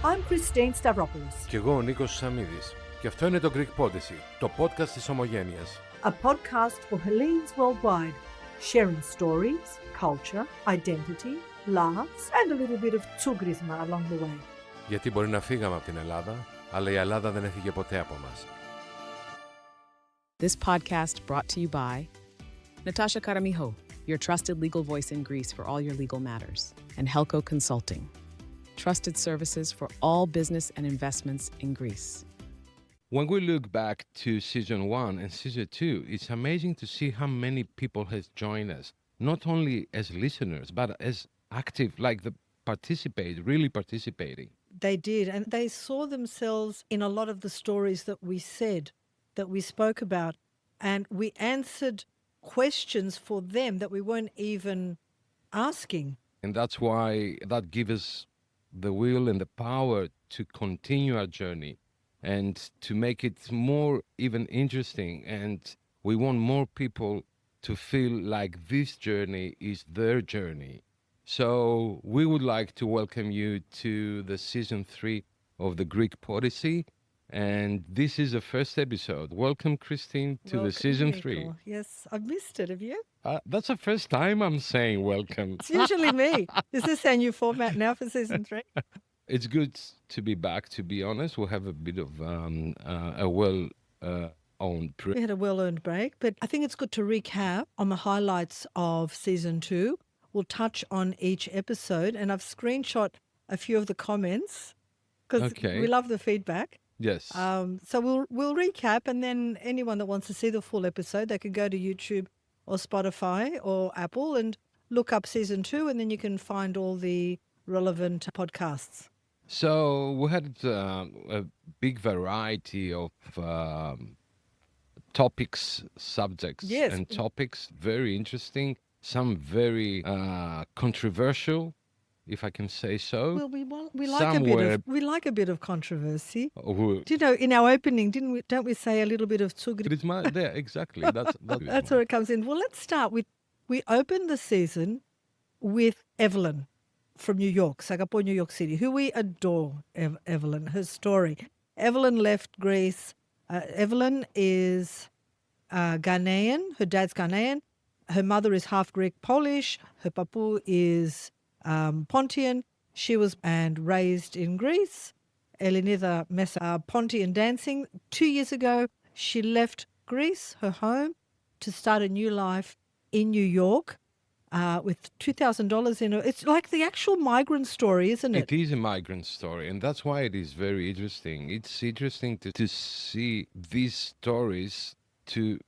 I'm Christine Stavropoulos. Κι εγώ ο Νίκος Σαμίδης. Και αυτό είναι το Greek Podyssey, το podcast της Ομογένειας. A podcast for Hellenes worldwide, sharing stories, culture, identity, laughs, and a little bit of tsugrisma along the way. Γιατί μπορεί να φύγαμε από την Ελλάδα, αλλά η Ελλάδα δεν έφυγε ποτέ από μας. This podcast brought to you by Natasha Karamiho, your trusted legal voice in Greece for all your legal matters, and Helco Consulting, trusted services for all business and investments in Greece. When we look back to season 1 and season 2, it's amazing to see how many people has joined us, not only as listeners, but as active, like really participating. They did, and they saw themselves in a lot of the stories that we said, that we spoke about, and we answered questions for them that we weren't even asking. And that's why that gives us the will and the power to continue our journey and to make it more even interesting. And we want more people to feel like this journey is their journey. So we would like to welcome you to the season 3 of the Greek Podyssey. And this is the first episode. Welcome, Christine, to the season 3. Yes, I've missed it. Have you? That's the first time I'm saying welcome. It's usually me. Is this our new format now for season 3? It's good to be back, to be honest. We'll have a bit of a well-owned break. We had a well-earned break, but I think it's good to recap on the highlights of season 2. We'll touch on each episode, and I've screenshot a few of the comments because we love the feedback. Yes. So we'll recap, and then anyone that wants to see the full episode, they could go to YouTube or Spotify or Apple and look up season 2, and then you can find all the relevant podcasts. So we had a big variety of topics, subjects, and topics. Very interesting. Some very controversial, if I can say so. Well, we like a bit of controversy. Do you know, in our opening, don't we say a little bit of tsugri? There, exactly. That's where it comes in. Well, let's start with, we opened the season with Evelyn from New York, Singapore, New York City, who we adore, Evelyn, her story. Evelyn left Greece. Evelyn is Ghanaian. Her dad's Ghanaian. Her mother is half Greek Polish. Her papu is Pontian. She was and raised in Greece. Elinida Mesa Pontian dancing. 2 years ago, she left Greece, her home, to start a new life in New York with $2,000 in it. It's like the actual migrant story, isn't it? It is a migrant story, and that's why it is very interesting. It's interesting to see these stories to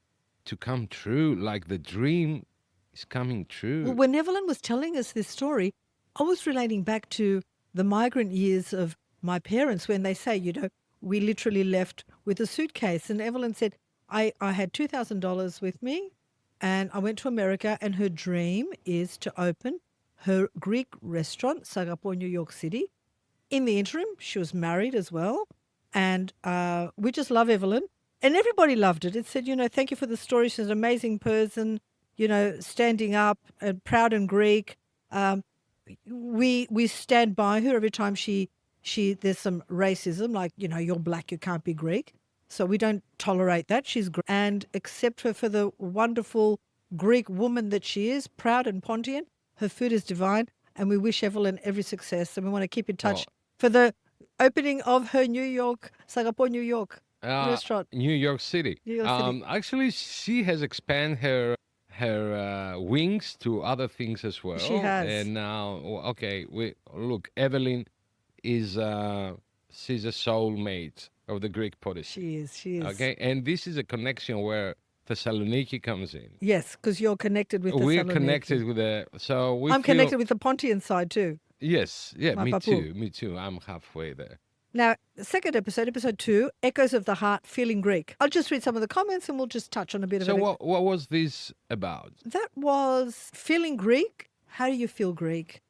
come true, like the dream is coming true. Well, when Evelyn was telling us this story, I was relating back to the migrant years of my parents when they say, you know, we literally left with a suitcase. And Evelyn said, I had $2,000 with me and I went to America, and her dream is to open her Greek restaurant, Singapore, New York City. In the interim, she was married as well. And we just love Evelyn. And everybody loved it. It said, you know, thank you for the story. She's an amazing person, you know, standing up and proud and Greek. We stand by her every time she there's some racism, like, you know, you're black, you can't be Greek. So we don't tolerate that. She's great. And accept her for the wonderful Greek woman that she is, proud and Pontian. Her food is divine. And we wish Evelyn every success. And we want to keep in touch for the opening of her New York, Singapore, New York restaurant. New York City. Actually, she has expanded her wings to other things as well. She has. And now, look, Evelyn is she's a soulmate of the Greek Podyssey. She is. Okay, and this is a connection where Thessaloniki comes in. Yes, because you're connected with Thessaloniki. We're connected with I'm connected with the Pontian side too. Yes, yeah, me too. I'm halfway there. Now, second episode, episode 2, Echoes of the Heart, Feeling Greek. I'll just read some of the comments and we'll just touch on a bit of it. So what was this about? That was feeling Greek. How do you feel Greek?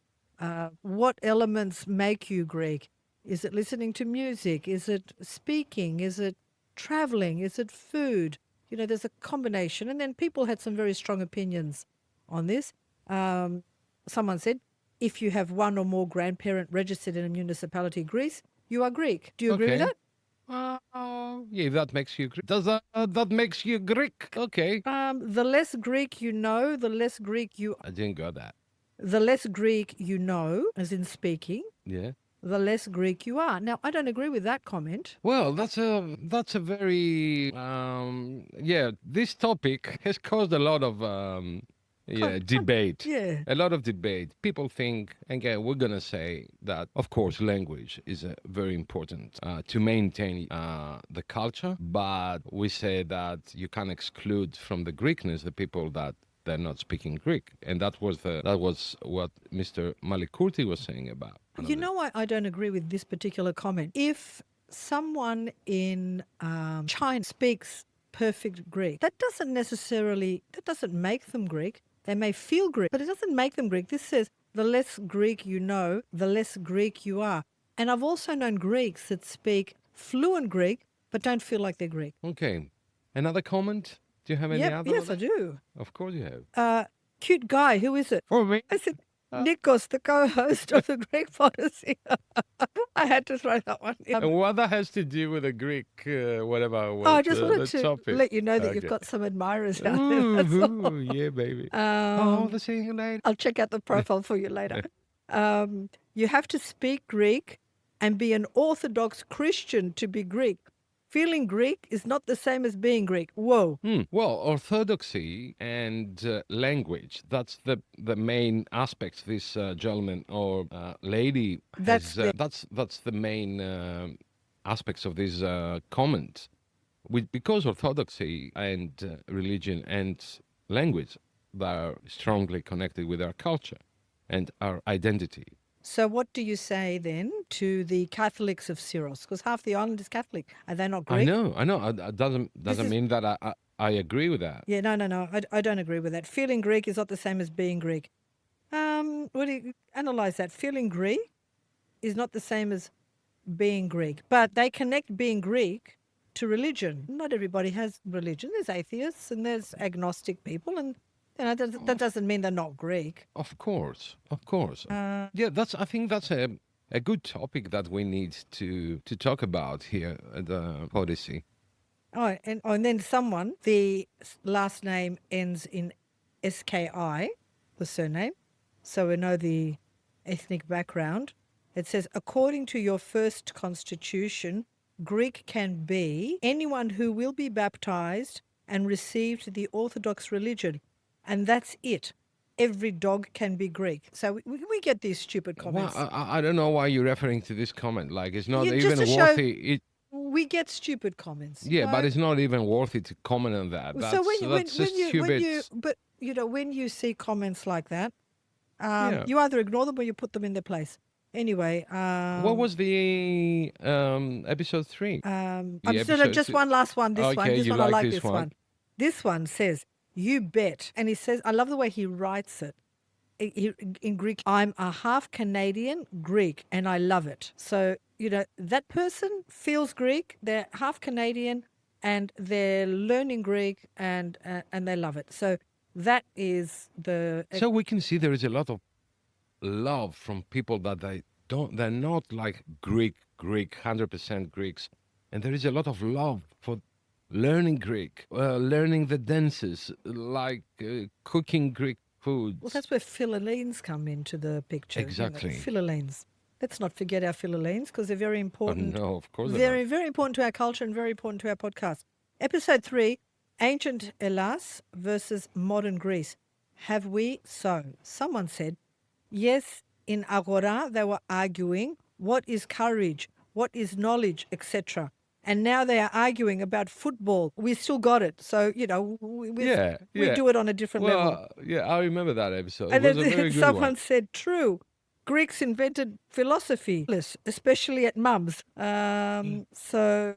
What elements make you Greek? Is it listening to music? Is it speaking? Is it traveling? Is it food? You know, there's a combination. And then people had some very strong opinions on this. Someone said, if you have one or more grandparent registered in a municipality, Greece, you are Greek. Do you agree with Okay. that? Yeah, that makes you Greek. Does that makes you Greek? Okay. The less Greek you know, the less Greek you I didn't got that. the less Greek you know, as in speaking, Yeah. the less Greek you are. Now, I don't agree with that comment. Well, that's a very yeah. This topic has caused a lot of debate. Yeah. A lot of debate. People think, again, we're gonna say that, of course, language is very important to maintain the culture, but we say that you can't exclude from the Greekness the people that they're not speaking Greek, and that was what Mr. Malikurti was saying about. You know why I don't agree with this particular comment? If someone in China speaks perfect Greek, that doesn't make them Greek. They may feel Greek, but it doesn't make them Greek. This says the less Greek you know, the less Greek you are. And I've also known Greeks that speak fluent Greek, but don't feel like they're Greek. Okay. Another comment? Do you have any other? Yes, I do. Of course you have. Cute guy, who is it? For me? I said, Nikos, the co-host of the Greek Podyssey. I had to throw that one in. And what that has to do with the Greek, whatever was I just wanted the to topic? let you know that you've Okay. got some admirers out there. That's all. Ooh, yeah, baby. Um, The singing lady. I'll check out the profile for you later. You have to speak Greek and be an Orthodox Christian to be Greek. Feeling Greek is not the same as being Greek. Whoa. Well, orthodoxy and language, that's the main aspects this gentleman or lady That's has, that's the main aspects of this comment. Because orthodoxy and religion and language, they are strongly connected with our culture and our identity. So what do you say then to the Catholics of Syros? Because half the island is Catholic. Are they not Greek? I know. It doesn't is- mean that I agree with that. Yeah, no. I don't agree with that. Feeling Greek is not the same as being Greek. What do you analyze that? Feeling Greek is not the same as being Greek, but they connect being Greek to religion. Not everybody has religion. There's atheists and there's agnostic people, and that doesn't mean they're not Greek. Of course. Yeah, I think that's a good topic that we need to talk about here at the Odyssey. And then someone, the last name ends in SKI, the surname, so we know the ethnic background. It says, according to your first constitution, Greek can be anyone who will be baptized and received the Orthodox religion. And that's it. Every dog can be Greek. So we get these stupid comments. Well, I don't know why you're referring to this comment. Like, it's not Yeah, even just to show- worthy. We get stupid comments. Yeah, no? but it's not even worthy to comment on that. That's, So that's just stupid. when you see comments like that, Yeah. you either ignore them or you put them in their place. Anyway, What was the episode 3? I'm the still episode just two- one last one. This one. Okay, This you one. I like like this this one. one. This one says, "You bet," and he says, "I love the way he writes it." In Greek, I'm a half Canadian Greek, and I love it. So that person feels Greek. They're half Canadian, and they're learning Greek, and they love it. So that is the So we can see there is a lot of love from people that they're not like Greek 100% Greeks, and there is a lot of love for learning Greek, learning the dances, like cooking Greek foods. Well, that's where Philhellenes come into the picture. Exactly. Philhellenes. Let's not forget our Philhellenes because they're very Oh, important. no, of course they're Very, not. very important to our culture and very important to our podcast. Episode 3, Ancient Hellas versus Modern Greece. Have we so? Someone said, yes, in Agora they were arguing what is courage, what is knowledge, etc. And now they are arguing about football. We still got it. So, we do it on a different level. Well, yeah, I remember that episode. And It was then a very good someone one. said, true. Greeks invented philosophy, especially at mums. So,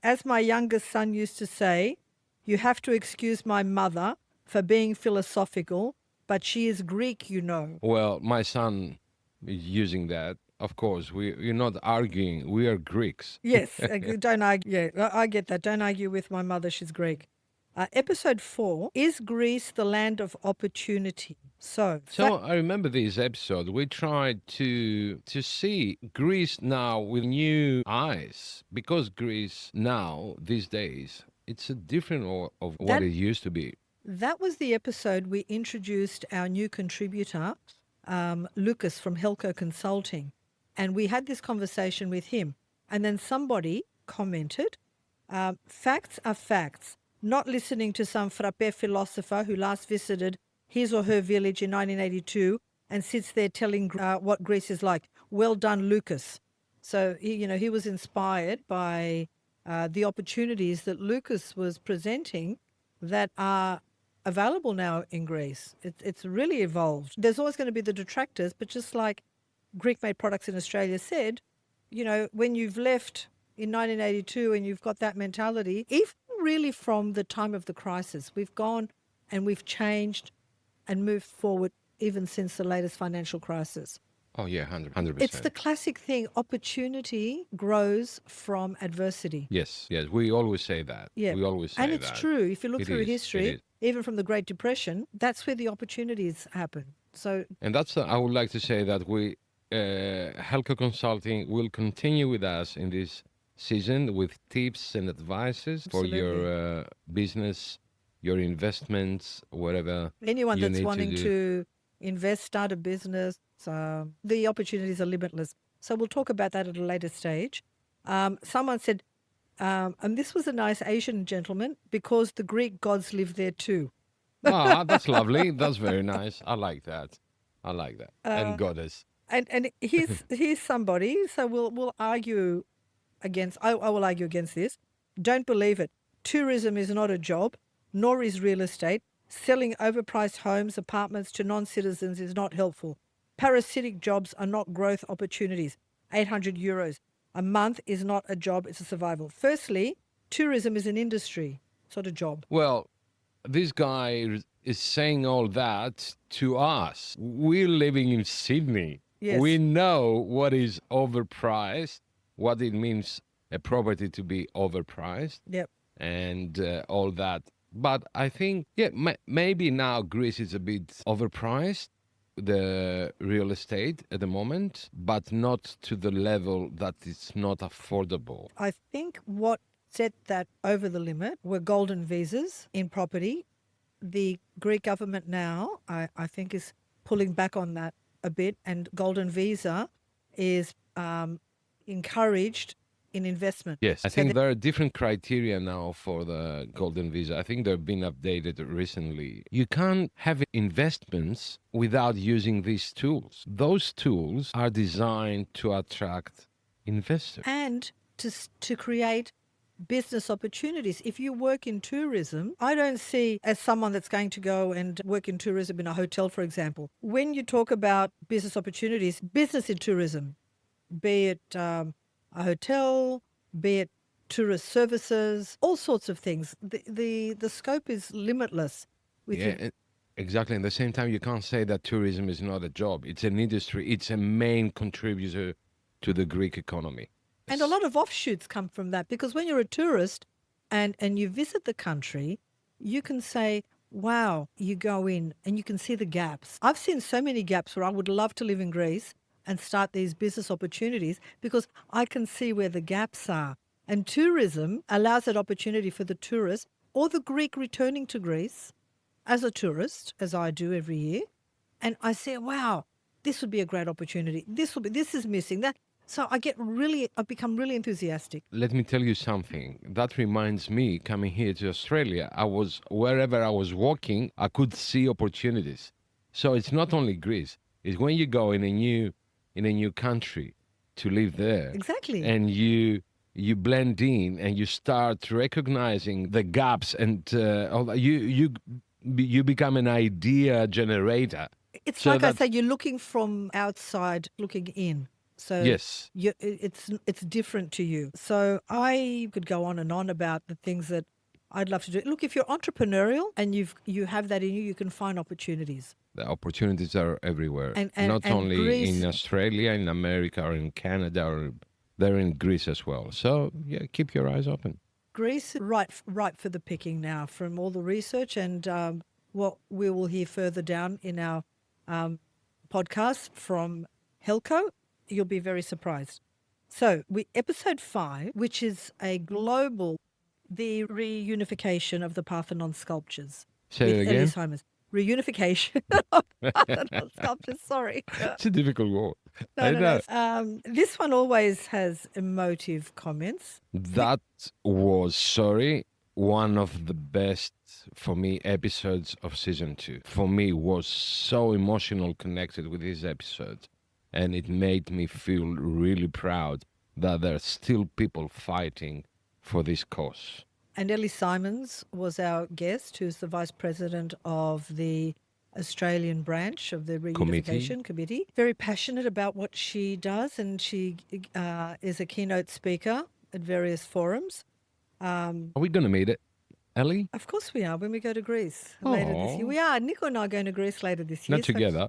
as my youngest son used to say, you have to excuse my mother for being philosophical, but she is Greek, Well, my son is using that. Of course, you're not arguing. We are Greeks. Yes, don't argue. Yeah, I get that. Don't argue with my mother. She's Greek. Episode 4, Is Greece the Land of Opportunity? So I remember this episode. We tried to see Greece now with new eyes, because Greece now these days it's a different of what that it used to be. that was the episode we introduced our new contributor, Lucas from Helco Consulting, and we had this conversation with him. And then somebody commented, facts are facts. Not listening to some frappe philosopher who last visited his or her village in 1982 and sits there telling what Greece is like. Well done, Lucas. So he was inspired by the opportunities that Lucas was presenting that are available now in Greece. It's really evolved. There's always going to be the detractors, but just like Greek made products in Australia said, when you've left in 1982 and you've got that mentality, even really from the time of the crisis, we've gone and we've changed and moved forward even since the latest financial crisis. Oh yeah, 100%. It's the classic thing, opportunity grows from adversity. Yes, we always say that. Yeah. We always say And it's that. true. If you look It through is, it history, is. even from the Great Depression, that's where the opportunities happen. So And that's, I would like to say that Helco Consulting will continue with us in this season with tips and advices for your business, your investments, whatever. anyone you that's need wanting do. to invest, start a business, the opportunities are limitless. So we'll talk about that at a later stage. Someone said, and this was a nice Asian gentleman, because the Greek gods live there too. That's lovely. That's very nice. I like that. And goddess. And he's somebody. So we'll argue against. I will argue against this. Don't believe it. Tourism is not a job, nor is real estate. Selling overpriced homes, apartments to non-citizens is not helpful. Parasitic jobs are not growth opportunities. 800 euros a month is not a job, it's a survival. Firstly, tourism is an industry, it's not a job. Well, this guy is saying all that to us. We're living in Sydney. Yes. We know what is overpriced, what it means a property to be overpriced, Yep. and all that. But I think, maybe now Greece is a bit overpriced, the real estate at the moment, but not to the level that it's not affordable. I think what set that over the limit were golden visas in property. The Greek government now, I think, is pulling back on that a bit, and golden visa is encouraged in investment. Yes, I think there are different criteria now for the golden visa. I think they've been updated recently. You can't have investments without using these tools. Those tools are designed to attract investors. And to create business opportunities. If you work in tourism, I don't see as someone that's going to go and work in tourism in a hotel, for example. When you talk about business opportunities, business in tourism, be it a hotel, be it tourist services, all sorts of things. The scope is limitless. Exactly. At the same time, you can't say that tourism is not a job. It's an industry. It's a main contributor to the Greek economy. And a lot of offshoots come from that, because when you're a tourist and you visit the country, you can say, wow, you go in and you can see the gaps. I've seen so many gaps where I would love to live in Greece and start these business opportunities, because I can see where the gaps are. And tourism allows that opportunity for the tourist or the Greek returning to Greece as a tourist, as I do every year. And I say, wow, this would be a great opportunity. This is missing that. So I become really enthusiastic. Let me tell you something. That reminds me, coming here to Australia, wherever I was walking, I could see opportunities. So it's not only Greece. It's when you go in a new country to live there. Exactly. And you blend in and you start recognizing the gaps, and you become an idea generator. It's so like I say, you're looking from outside, looking in. So yes, it's different to you. So I could go on and on about the things that I'd love to do. Look, if you're entrepreneurial and you have that in you, you can find opportunities. The opportunities are everywhere, and not only Greece, in Australia, in America, or in Canada, or they're in Greece as well. So keep your eyes open. Greece is ripe for the picking now from all the research and what we will hear further down in our podcast from Helco. You'll be very surprised. So episode 5, which is a global, the reunification of the Parthenon sculptures. Say it with again. Ellie Simons. Reunification of Parthenon sculptures, sorry. It's a difficult word. No, no, no. This one always has emotive comments. That was, sorry, one of the best, for me, episodes of season 2. For me, was so emotional connected with this episode. And it made me feel really proud that there are still people fighting for this cause. And Ellie Simons was our guest, who's the Vice President of the Australian branch of the Reunification Committee. Very passionate about what she does, and she is a keynote speaker at various forums. Are we going to meet it, Ellie? Of course we are, when we go to Greece later this year. We are. Nico and I are going to Greece later this year. Not together.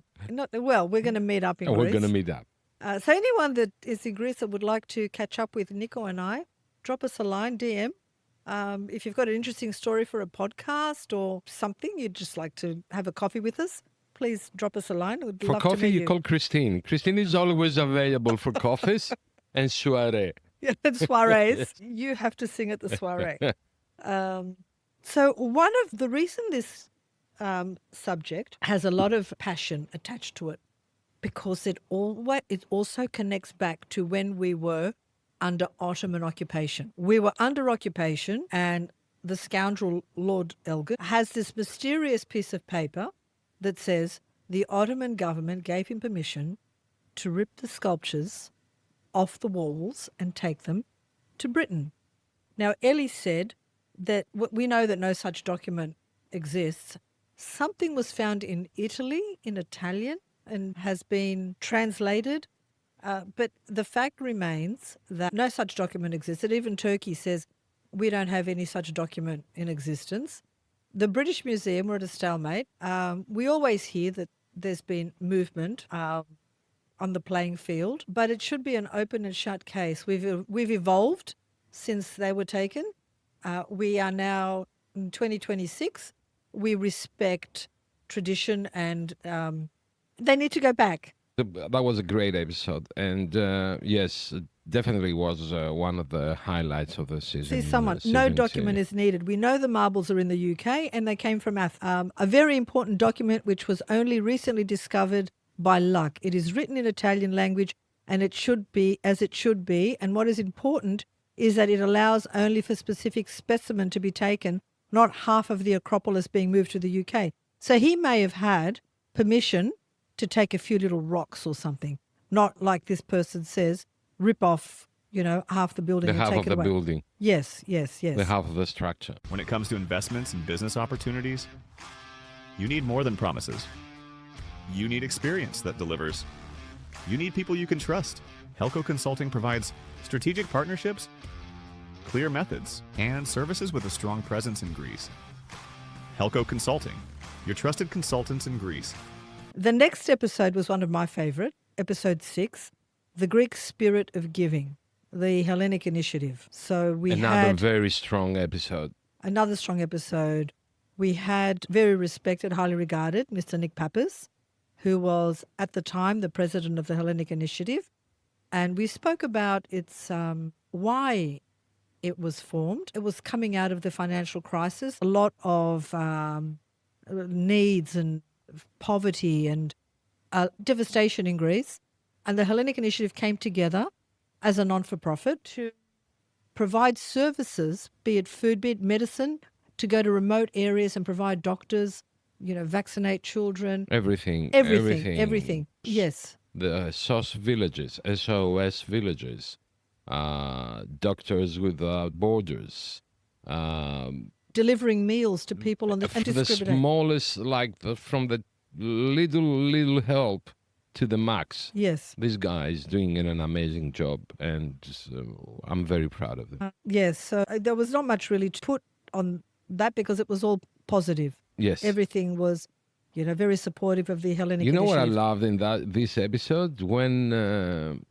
Well, we're going to meet up in Greece. We're going to meet up. So anyone that is in Greece that would like to catch up with Nico and I, drop us a line, DM. If you've got an interesting story for a podcast or something you'd just like to have a coffee with us, please drop us a line. We'd For love coffee, to meet you call Christine. Christine is always available for coffees and soiree. Yeah, and soirees. You have to sing at the soiree. So one of the reason this subject has a lot of passion attached to it, because it also connects back to when we were under Ottoman occupation. We were under occupation, and the scoundrel Lord Elgin has this mysterious piece of paper that says the Ottoman government gave him permission to rip the sculptures off the walls and take them to Britain. Now, Ellie said that we know that no such document exists. Something was found in Italy in Italian and has been translated. But the fact remains that no such document existed. Even Turkey says we don't have any such document in existence. The British Museum were at a stalemate. We always hear that there's been movement on the playing field, but it should be an open and shut case. We've evolved since they were taken. We are now in 2026. We respect tradition, and they need to go back. That was a great episode, and yes, it definitely was one of the highlights of the season. No document is needed. We know the marbles are in the UK, and they came from Athens. A very important document which was only recently discovered by luck. It is written in Italian language, and it should be as it should be. And what is important is that it allows only for specific specimen to be taken, not half of the Acropolis being moved to the UK. So he may have had permission to take a few little rocks or something, not like this person says, rip off, half the building and take it away. The half of the building. Yes. The half of the structure. When it comes to investments and business opportunities, you need more than promises. You need experience that delivers. You need people you can trust. Helco Consulting provides strategic partnerships, clear methods, and services with a strong presence in Greece. Helco Consulting, your trusted consultants in Greece. The next episode was one of my favorite, episode 6, The Greek Spirit of Giving, the Hellenic Initiative. So we Another very strong episode. Another strong episode. We had very respected, highly regarded Mr. Nick Pappas, who was at the time the president of the Hellenic Initiative. And we spoke about its why it was formed. It was coming out of the financial crisis, a lot of needs and poverty and devastation in Greece. And the Hellenic Initiative came together as a non-for-profit to provide services, be it food, be it medicine, to go to remote areas and provide doctors, vaccinate children. Everything. Yes. The SOS villages, Doctors Without Borders. Delivering meals to people on the smallest, from the little help to the max. Yes. This guy is doing an amazing job, and I'm very proud of him. Yes. So there was not much really to put on that because it was all positive. Yes. Everything was, very supportive of the Hellenic Initiative. What I loved in this episode? When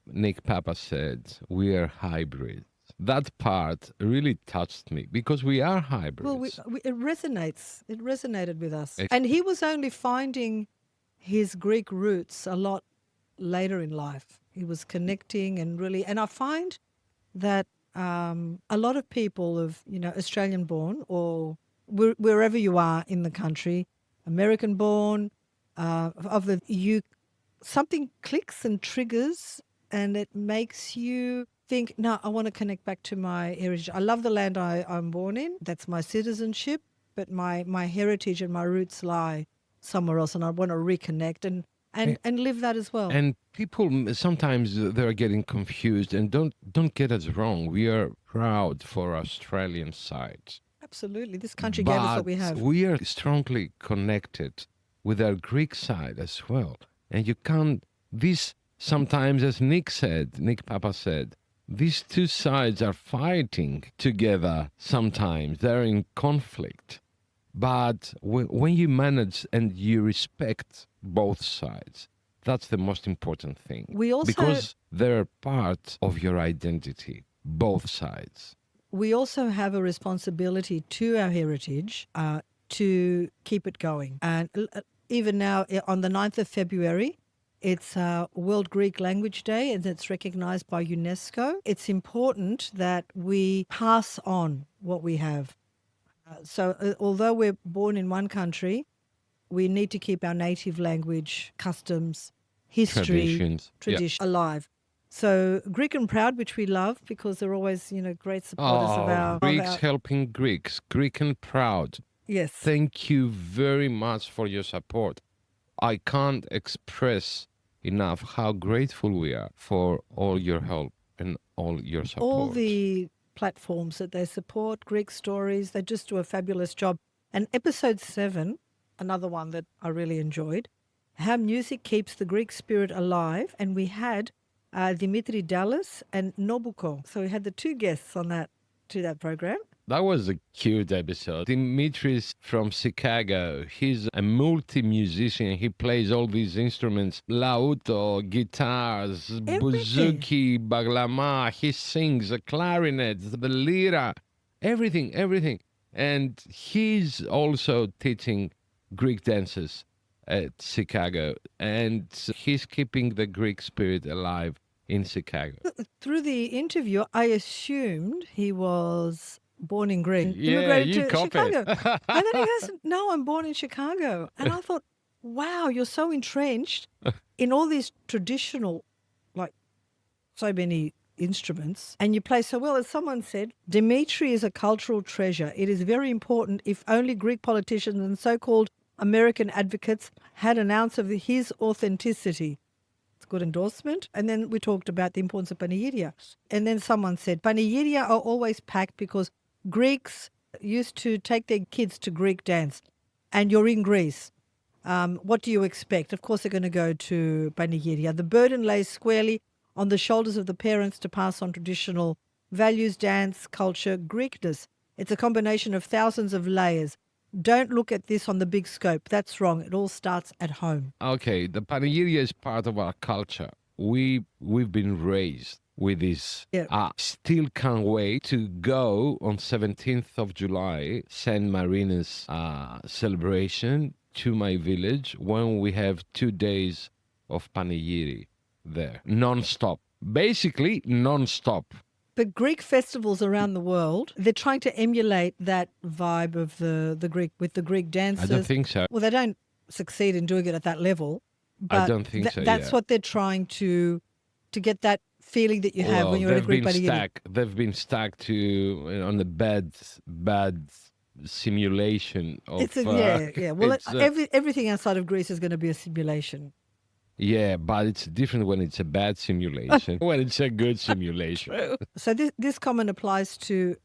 Nick Papa said, we are hybrids. that part really touched me because we are Well, hybrids. it resonates. It resonated with us. Ex- And he was only finding his Greek roots a lot later in life. He was connecting and really, and I find that a lot of people of, Australian born or wherever you are in the country, American born, of the you, something clicks and triggers and it makes you think, no, I want to connect back to my heritage. I love the land I'm born in. That's my citizenship, but my heritage and my roots lie somewhere else and I want to reconnect and live that as well. And people sometimes they're getting confused. And don't get us wrong. We are proud for our Australian side, Absolutely. This country gave us what we but have. we are strongly connected with our Greek side as well. And you can't. This sometimes, as Nick Papa said, these two sides are fighting together. Sometimes they're in conflict. But when you manage and you respect both sides, that's the most important thing. We also because they're part of your identity, both sides. we also have a responsibility to our heritage to keep it going. And even now, on the 9th of February, it's World Greek Language Day and it's recognized by UNESCO. It's important that we pass on what we have. So although we're born in one country, we need to keep our native language, customs, history, Traditions. Yeah. tradition alive. So Greek and Proud, which we love because they're always, great supporters of our... Greeks helping Greeks, Greek and Proud. Yes. Thank you very much for your support. I can't express enough how grateful we are for all your help and all your support. All the platforms that they support, Greek Stories, they just do a fabulous job. And episode 7, another one that I really enjoyed, how music keeps the Greek spirit alive. And we had Dimitri Dallas and Nobuko. So we had the two guests on that program. That was a cute episode. Dimitris from Chicago. He's a multi-musician. He plays all these instruments, lauto, guitars, bouzouki, baglama. He sings the clarinet, the lira, everything. And he's also teaching Greek dances at Chicago. And he's keeping the Greek spirit alive in Chicago. Through the interview, I assumed he was born in Greece, Yeah, immigrated you to copy Chicago. it. And then he goes, no, I'm born in Chicago. And I thought, wow, you're so entrenched in all these traditional, like so many instruments, and you play so well. As someone said, Dimitri is a cultural treasure. It is very important if only Greek politicians and so-called American advocates had an ounce of his authenticity. It's a good endorsement. And then we talked about the importance of panegyria. And then someone said, panegyria are always packed because Greeks used to take their kids to Greek dance. And you're in Greece. What do you expect? Of course, they're going to go to panegyria. The burden lays squarely on the shoulders of the parents to pass on traditional values, dance, culture, Greekness. It's a combination of thousands of layers. Don't look at this on the big scope. That's wrong. It all starts at home. Okay, the panegyria is part of our culture. We've been raised with this. Yeah. Still can't wait to go on 17th of July, San Marina's celebration to my village when we have 2 days of panegyri there, non-stop. Basically, non-stop. But Greek festivals around the world, they're trying to emulate that vibe of the Greek, with the Greek dances. I don't think so. Well, they don't succeed in doing it at that level. But I don't think so, That's yeah. what they're trying to get that feeling that you have when you're at a Greek panegyri. They've been stuck to on the bad simulation of. Yeah. Well, it's, everything outside of Greece is going to be a simulation. Yeah, but it's different when it's a bad simulation, when it's a good simulation. So this comment applies to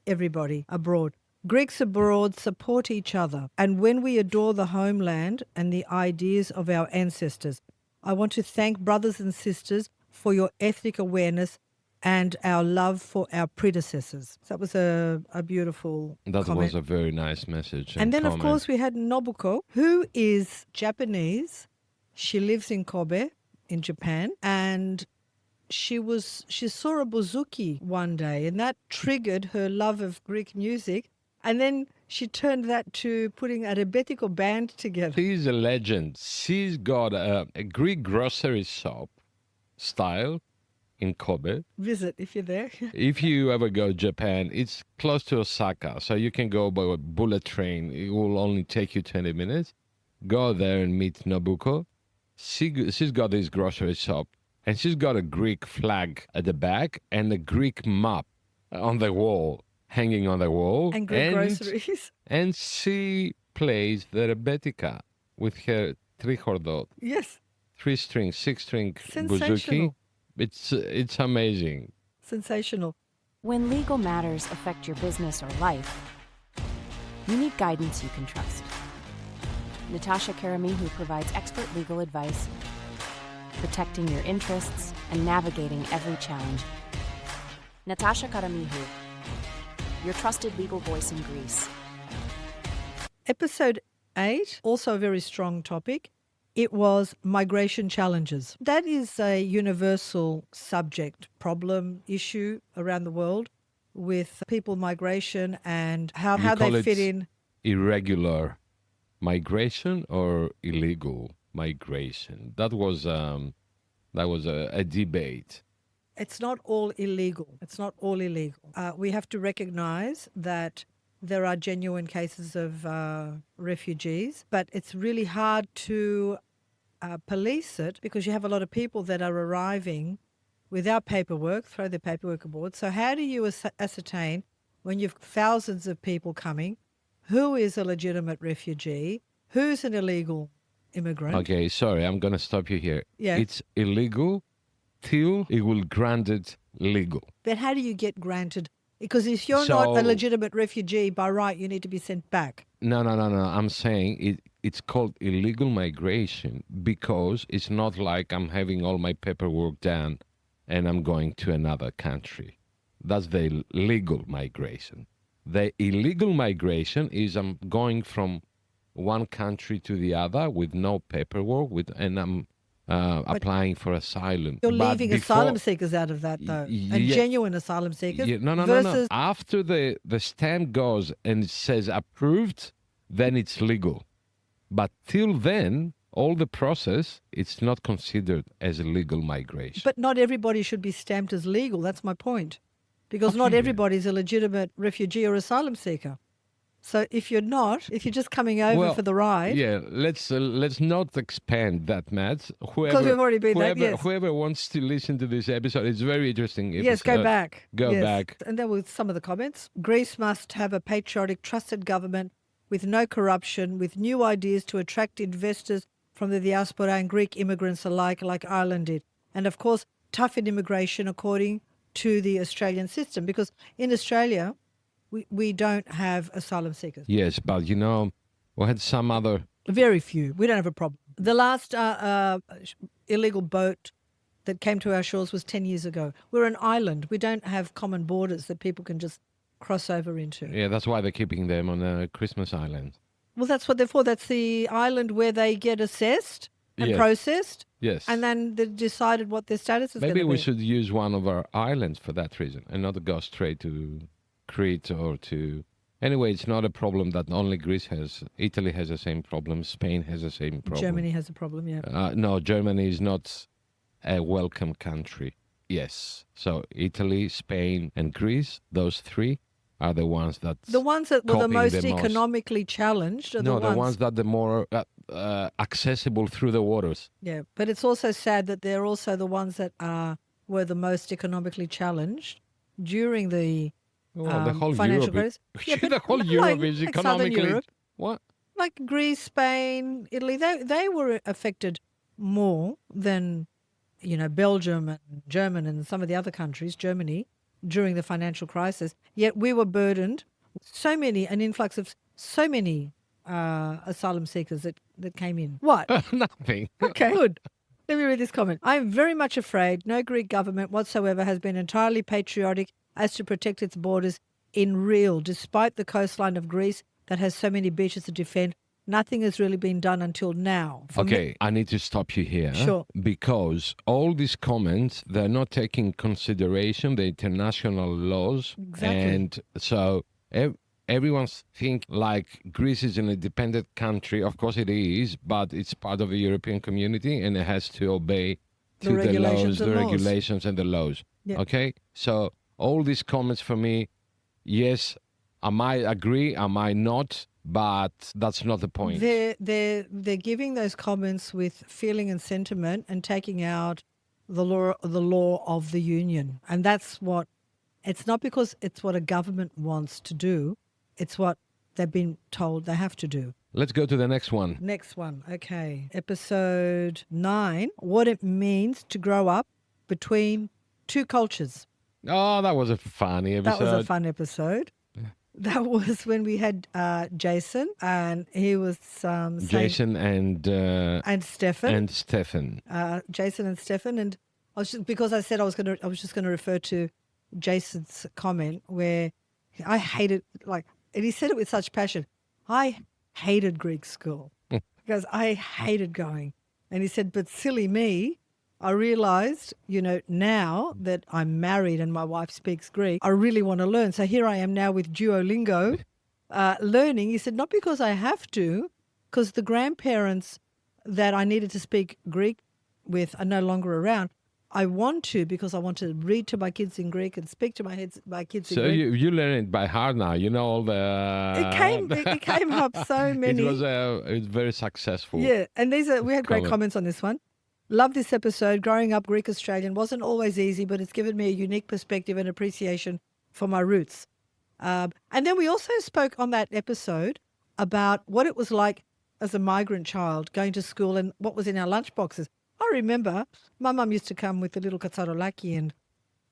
everybody abroad. Greeks abroad support each other. And when we adore the homeland and the ideas of our ancestors, I want to thank brothers and sisters for your ethnic awareness and our love for our predecessors. So that was a beautiful That comment. was a very nice message. And then, comment. of course, we had Nobuko, who is Japanese. She lives in Kobe in Japan. And she saw a bouzouki one day, and that triggered her love of Greek music, and then she turned that to putting a rebetiko band together. She's a legend. She's got a Greek grocery shop style in Kobe. Visit if you're there. If you ever go to Japan, it's close to Osaka, so you can go by a bullet train. It will only take you 20 minutes. Go there and meet Nobuko. She's got this grocery shop, and she's got a Greek flag at the back and a Greek map on the wall, hanging on the wall. And Greek groceries. And she plays the rebetika with her trichordot, Yes. 3-string, 6-string bouzouki. Sensational. It's amazing. Sensational. When legal matters affect your business or life, you need guidance you can trust. Natasha Karamihu provides expert legal advice, protecting your interests and navigating every challenge. Natasha Karamihu, your trusted legal voice in Greece. Episode 8, also a very strong topic. It was migration challenges. That is a universal subject, problem, issue around the world with people migration and how call they it fit in. Irregular migration or illegal migration. That was a debate. It's not all illegal. It's not all illegal. We have to recognize that there are genuine cases of refugees, but it's really hard to police it because you have a lot of people that are arriving without paperwork, throw their paperwork aboard. So how do you ascertain when you've thousands of people coming, who is a legitimate refugee, who's an illegal immigrant? Okay, sorry, I'm going to stop you here. Yeah. It's illegal till it will grant it legal. But how do you get granted? Because if you're not a So- legitimate refugee, by right, you need to be sent back. No. I'm saying it's called illegal migration because it's not like I'm having all my paperwork done and I'm going to another country. That's the legal migration. The illegal migration is I'm going from one country to the other with no paperwork, and I'm applying for asylum. You're But leaving before- asylum seekers out of that, though. And yeah. genuine asylum seekers. Yeah, no. versus After the stamp goes and it says approved, then it's legal. But till then, all the process, it's not considered as illegal migration. But not everybody should be stamped as legal. That's my point. Because not everybody is a legitimate refugee or asylum seeker. So if you're not, if you're just coming over for the ride, Yeah, let's not expand that, Matt. Because we've already been there, yes. Whoever wants to listen to this episode, it's very interesting. yes, go back. Go Yes. back. And then with some of the comments, Greece must have a patriotic, trusted government with no corruption, with new ideas to attract investors from the diaspora and Greek immigrants alike, like Ireland did. And of course, toughen immigration according to the Australian system. Because in Australia, we don't have asylum seekers. Yes, but we had some other. Very few. We don't have a problem. The last illegal boat that came to our shores was 10 years ago. We're an island. We don't have common borders that people can just cross over into. Yeah, that's why they're keeping them on Christmas Island. Well, that's what they're for. That's the island where they get assessed and Yes. processed, Yes. and then they decided what their status is going to be. Maybe we should use one of our islands for that reason and not go straight to Crete or to. Anyway, it's not a problem that only Greece has. Italy has the same problem. Spain has the same problem. Germany has a problem, yeah. No, Germany is not a welcome country. Yes. So Italy, Spain, and Greece, those three are the ones that. The ones that were the copying most the most. economically challenged are No, the ones. that the more accessible through the waters. Yeah, but it's also sad that they're also the ones that were the most economically challenged during the Well, the whole financial Europe. crisis. Yeah, but the whole like- Europe is like Southern economically. Europe. What? Like Greece, Spain, Italy, they were affected more than, Belgium and Germany and some of the other countries, Germany, during the financial crisis. Yet we were burdened with an influx of so many asylum seekers that came in. What? Nothing. Okay, good. Let me read this comment. I am very much afraid no Greek government whatsoever has been entirely patriotic as to protect its borders in real, despite the coastline of Greece that has so many beaches to defend. nothing has really been done until now. For me- Okay, I need to stop you here. Sure. Because all these comments, they're not taking consideration the international laws. Exactly. And so everyone's think like Greece is an independent country. Of course it is, but it's part of the European community and it has to obey The to the regulations laws, and the laws. regulations and the laws. Yeah. Okay? So all these comments for me, yes, I might agree, I might not, but that's not the point. They're giving those comments with feeling and sentiment and taking out the law of the union. And that's what, it's not because it's what a government wants to do, it's what they've been told they have to do. Let's go to the next one. Next one, okay. Episode 9, what it means to grow up between two cultures. Oh, that was a funny episode. That was a fun episode. That was when we had Jason, and he was saying, Jason and Stefan. and Stefan. Jason and Stefan, and I was just, because I said I was just going to refer to Jason's comment where I hated, like, and he said it with such passion. I hated Greek school because I hated going, and he said, but silly me, I realized, now that I'm married and my wife speaks Greek, I really want to learn. So here I am now with Duolingo, learning. He said, not because I have to, because the grandparents that I needed to speak Greek with are no longer around. I want to because I want to read to my kids in Greek and speak to my kids in So Greek. you learn it by heart now. You know all the. It came up so many. It's very successful. Yeah, and we had great Comment. comments on this one. Love this episode. Growing up Greek Australian wasn't always easy, but it's given me a unique perspective and appreciation for my roots. And then we also spoke on that episode about what it was like as a migrant child going to school and what was in our lunchboxes. I remember my mum used to come with the little katsarolaki and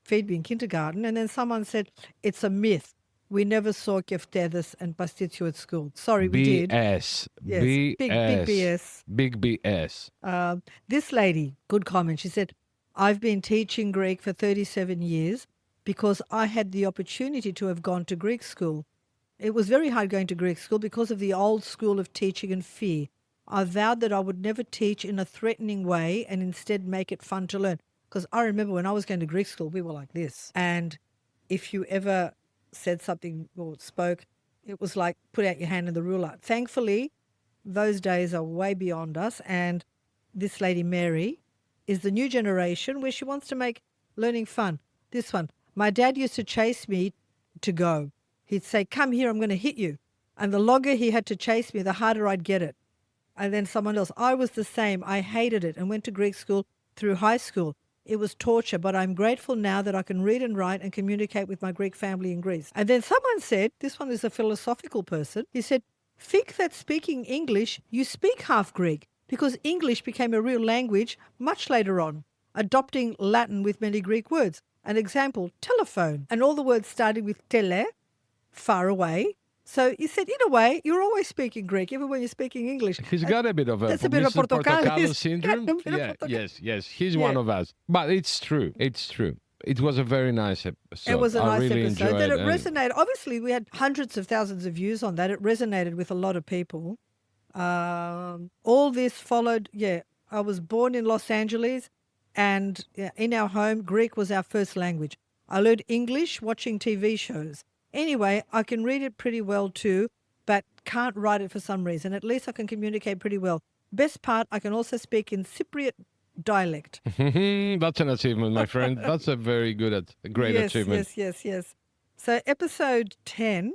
feed me in kindergarten, and then someone said, it's a myth. We never saw keftedes and pastitsio at school. Sorry, we did. BS. Yes, BS. big BS. Big BS. This lady, good comment. She said, I've been teaching Greek for 37 years because I had the opportunity to have gone to Greek school. It was very hard going to Greek school because of the old school of teaching and fear. I vowed that I would never teach in a threatening way and instead make it fun to learn. Because I remember when I was going to Greek school, we were like this. And if you ever said something or spoke, it was like put out your hand in the ruler. Thankfully, those days are way beyond us. And this lady, Mary, is the new generation where she wants to make learning fun. This one, my dad used to chase me to go. He'd say, come here, I'm going to hit you. And the longer he had to chase me, the harder I'd get it. And then someone else, I was the same. I hated it and went to Greek school through high school. It was torture, but I'm grateful now that I can read and write and communicate with my Greek family in Greece. And then someone said, this one is a philosophical person, he said, think that speaking English, you speak half Greek because English became a real language much later on, adopting Latin with many Greek words. An example, telephone, and all the words starting with tele, far away. So he said, in a way, you're always speaking Greek, even when you're speaking English. He's got a bit of a That's a bit of Mr. Portocalis. syndrome. A bit of Yeah, Portocalis. yes. He's Yeah. one of us. But it's true. It's true. It was a very nice episode. It was a I nice really episode. enjoyed That it and- resonated. Obviously, we had hundreds of thousands of views on that. It resonated with a lot of people. All this followed, I was born in Los Angeles, and in our home, Greek was our first language. I learned English watching TV shows. Anyway, I can read it pretty well too, but can't write it for some reason. At least I can communicate pretty well. Best part, I can also speak in Cypriot dialect. That's an achievement, my friend. That's a very great achievement. Yes. So episode 10,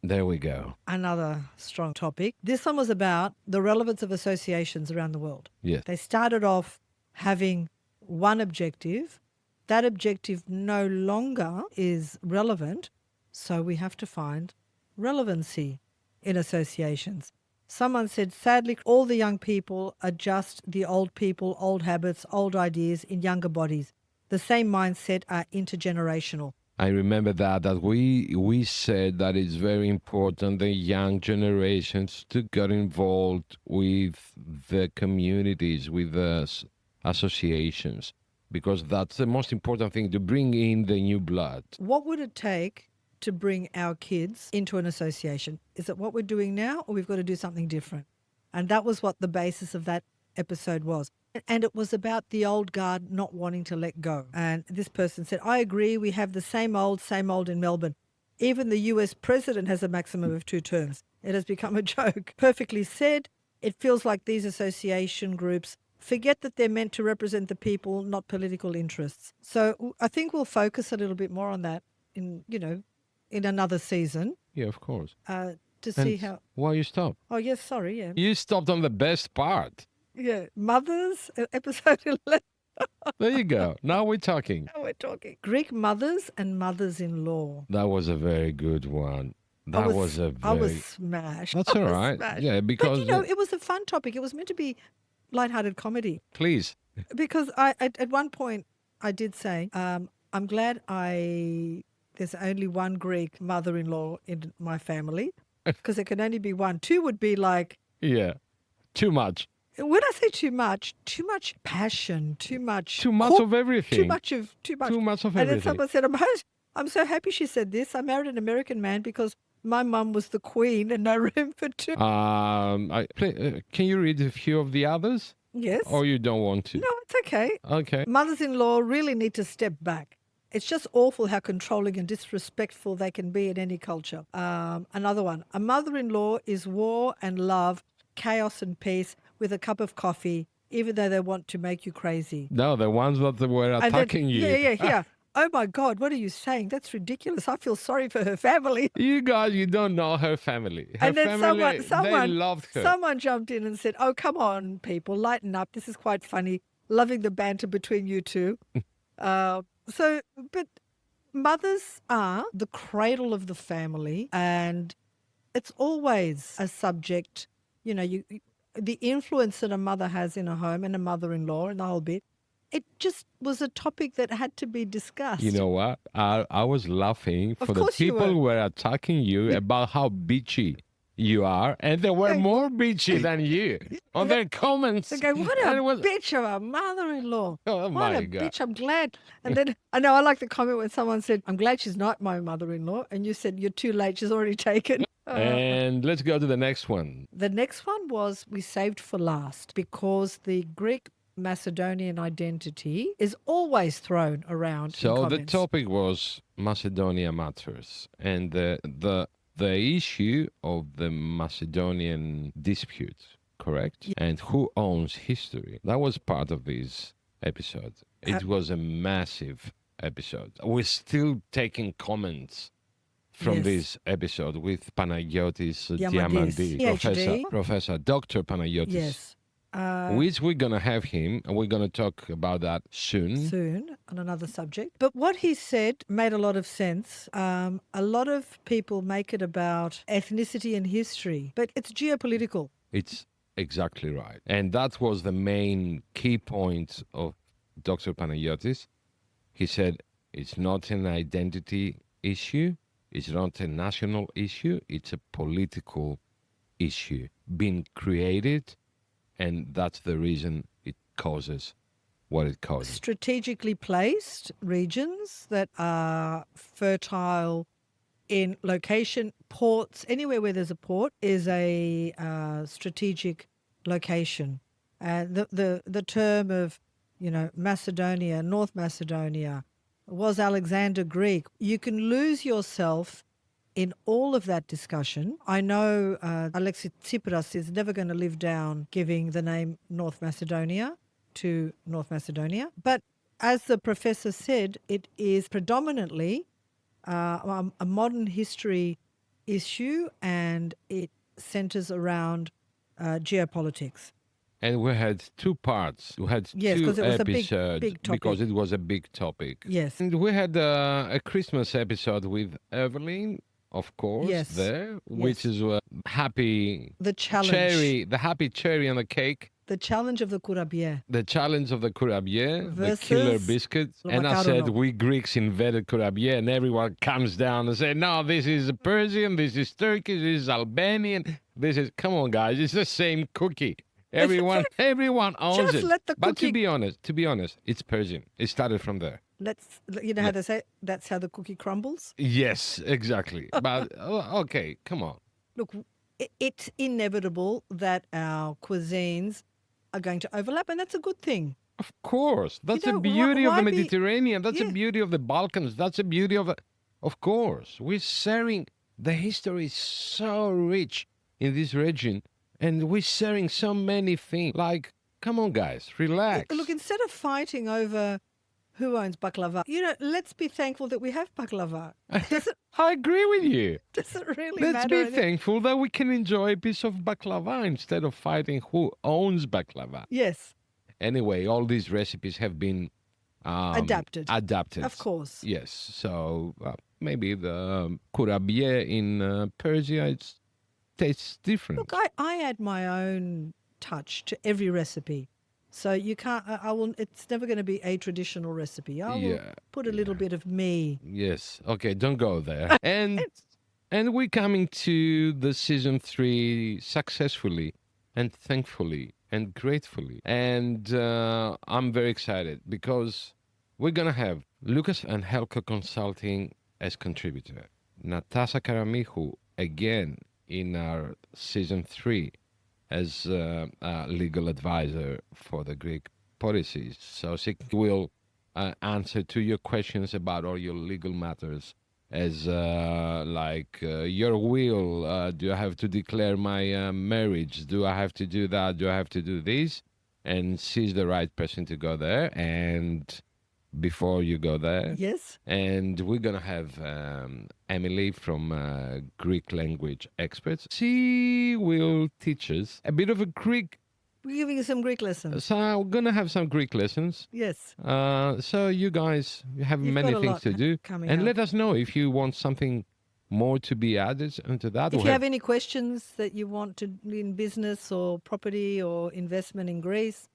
There we go. another strong topic. This one was about the relevance of associations around the world. Yes. They started off having one objective. That objective no longer is relevant, so we have to find relevancy in associations. Someone said, sadly, all the young people are just the old people, old habits, old ideas in younger bodies. The same mindset are intergenerational. I remember that we said that it's very important the young generations to get involved with the communities, with the associations, because that's the most important thing, to bring in the new blood. What would it take to bring our kids into an association? Is it what we're doing now, or we've got to do something different? And that was what the basis of that episode was. And it was about the old guard not wanting to let go. And this person said, I agree, we have the same old in Melbourne. Even the US president has a maximum of 2 terms. It has become a joke. Perfectly said. It feels like these association groups forget that they're meant to represent the people, not political interests. So I think we'll focus a little bit more on that in another season Yeah, of course. to see And how. why you stop? Oh, yes, sorry, yeah. You stopped on the best part. Yeah, mothers, episode 11. There you go. Now we're talking. Now we're talking. Greek mothers and mothers-in-law. That was a very good one. I That was a I was very... smashed. That's I all was right. smashed. Yeah, But, because... it was a fun topic. It was meant to be lighthearted comedy. Please. Because at one point I did say, I'm glad there's only one Greek mother-in-law in my family, because there can only be one. 2 would be like, Yeah. Too much. when I say too much passion, too much Of everything. too much. Too much of And then everything. someone said, I'm so happy she said this. I married an American man because my mum was the queen and no room for 2. Can you read a few of the others? Yes. Or you don't want to? No, it's okay. Okay. Mothers-in-law really need to step back. It's just awful how controlling and disrespectful they can be in any culture. Another one. A mother-in-law is war and love, chaos and peace with a cup of coffee, even though they want to make you crazy. No, the ones that were And then- attacking you. Yeah. Oh my God, what are you saying? That's ridiculous. I feel sorry for her family. You guys, you don't know her family. Her And then family, someone they loved her. Someone jumped in and said, oh, come on, people, lighten up. This is quite funny. Loving the banter between you two. But mothers are the cradle of the family, and it's always a subject, the influence that a mother has in a home and a mother-in-law and the whole bit. It just was a topic that had to be discussed. You know what? I was laughing Of for the course you people were. who were attacking you about how bitchy you are, and they were more bitchy than you on their comments. They go, what And a it was- bitch of a mother-in-law. Oh, what my a God. bitch. I'm glad. And then, I know, I like the comment when someone said, I'm glad she's not my mother-in-law. And you said, you're too late. She's already taken. And let's go to the next one. The next one was we saved for last because the Greek Macedonian identity is always thrown around in So the comments. topic was Macedonia matters, and the issue of the Macedonian dispute, correct? And who owns history? That was part of this episode. It was a massive episode. We're still taking comments from Yes. this episode with Panagiotis Diamandis, Diamandis, PhD. Professor Dr. Panagiotis. Yes. Which we're going to have him, and we're going to talk about that Soon on another subject. But what he said made a lot of sense. A lot of people make it about ethnicity and history, but it's geopolitical. It's exactly right. And that was the main key point of Dr. Panagiotis. He said it's not an identity issue, it's not a national issue, it's a political issue being created, and that's the reason it causes what it causes. Strategically placed regions that are fertile in location, ports, anywhere where there's a port is a strategic location. The term of, Macedonia, North Macedonia, was Alexander Greek? You can lose yourself in all of that discussion. I know Alexis Tsipras is never going to live down giving the name North Macedonia to North Macedonia. But as the professor said, it is predominantly a modern history issue, and it centers around geopolitics. And we had 2 parts. We had Yes, 2 'cause it was a big- episodes big topic. because it was a big topic. Yes. And we had a Christmas episode with Evelyn, of course, Yes. there, which is happy The challenge. cherry, the happy cherry on the cake. The challenge of the kurabiye. The challenge of the kurabiye, the killer Versus biscuit. the And I said, macarono. we Greeks invented kurabiye, and everyone comes down and said, no, this is Persian, this is Turkish, this is Albanian, this is, come on guys, it's the same cookie. Everyone owns Just it. let the But cookie- to be honest, it's Persian. It started from there. You know how they say, that's how the cookie crumbles? Yes, exactly. But okay, come on. Look, it's inevitable that our cuisines are going to overlap, and that's a good thing. Of course, that's the know, beauty of why the be- Mediterranean. That's the Yeah. beauty of the Balkans. That's the beauty of it. Of course, we're sharing. The history is so rich in this region, and we're sharing so many things. Like, come on, guys, relax. Look, instead of fighting over who owns baklava, let's be thankful that we have baklava. I agree with you. Doesn't really Let's matter. be thankful that we can enjoy a piece of baklava instead of fighting who owns baklava. Yes, Anyway, all these recipes have been adapted. Adapted, Of course. Yes. So maybe the kurabiye in Persia tastes different. Look, I add my own touch to every recipe. So you can't, I will, it's never going to be a traditional recipe. I will Yeah, put a little bit of me. Yes. Okay. Don't go there. And we're coming to the season 3 successfully and thankfully and gratefully. And I'm very excited because we're gonna have Lucas and Helco Consulting as contributor, Natasha Karamichou again in our season 3 as a legal advisor for the Greek Podyssey. So she will answer to your questions about all your legal matters, as your will. Do I have to declare my marriage? Do I have to do that? Do I have to do this? And she's the right person to go there. And before you go there, Yes? and we're gonna have Emily from Greek language experts. She will teach us a bit of a Greek. We're giving you some Greek lessons. So we're gonna have some Greek lessons. Yes. So you guys have You've many got a things lot to do, coming and up. let us know if you want something more to be added into that. If We'll you have any questions that you want to in business or property or investment in Greece,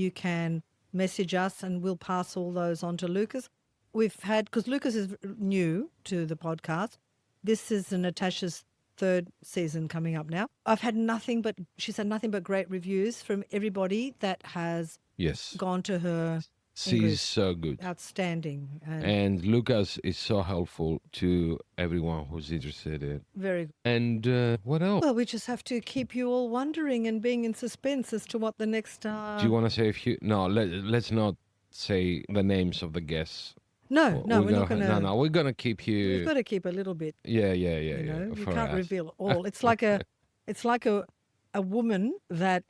you can message us and we'll pass all those on to Lucas. We've had, because Lucas is new to the podcast, this is Natasha's 3rd season coming up now. She's had nothing but great reviews from everybody that has Yes, gone to her. she's Greece. so good. Outstanding. And And Lucas is so helpful to everyone who's interested in. very good. And what else? Well, we just have to keep you all wondering and being in suspense as to what the next... Do you want to say a few? No, let's not say the names of the guests. No, we're not going to... No, we're gonna keep We've you. got to keep a little bit, Yeah. you know. You for can't us. reveal all. It's like a woman that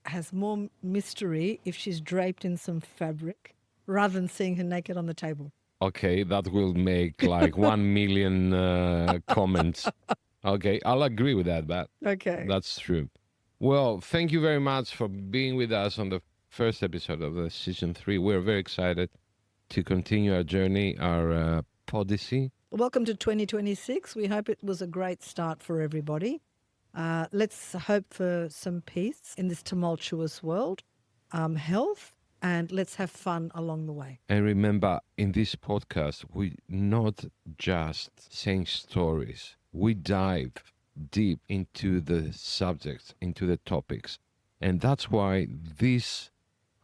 has more mystery if she's draped in some fabric rather than seeing her naked on the table. Okay, that will make like 1 million comments. Okay, I'll agree with that, but Okay. that's true. Well, thank you very much for being with us on the first episode of the season 3. We're very excited to continue our journey, our Podyssey. Welcome to 2026. We hope it was a great start for everybody. Let's hope for some peace in this tumultuous world, health, and let's have fun along the way. And remember, in this podcast, we're not just saying stories. We dive deep into the subjects, into the topics. And that's why this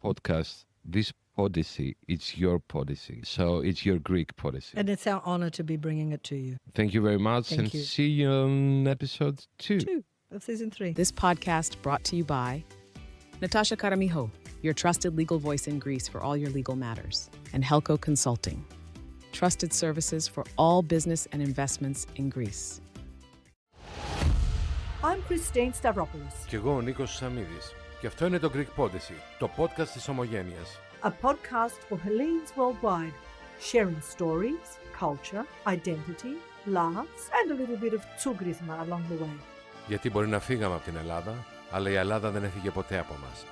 podcast, this Podyssey, it's your Podyssey. So it's your Greek Podyssey. And it's our honor to be bringing it to you. Thank you very much. Thank and you. see you on episode 2. 2 of season 3. This podcast brought to you by Natasha Karamichou, your trusted legal voice in Greece for all your legal matters, and Helco Consulting, trusted services for all business and investments in Greece. I'm Christine Stavropoulos, Κι εγώ ο Νίκος Σαμίδης. Και αυτό είναι το Greek Podyssey, το podcast της Ομογένειας. a podcast for Hellenes worldwide, sharing stories, culture, identity, laughs, and a little bit of tsugrisma along the way. Γιατί μπορεί να φύγαμε από την Ελλάδα, αλλά η Ελλάδα δεν έφυγε ποτέ από μας.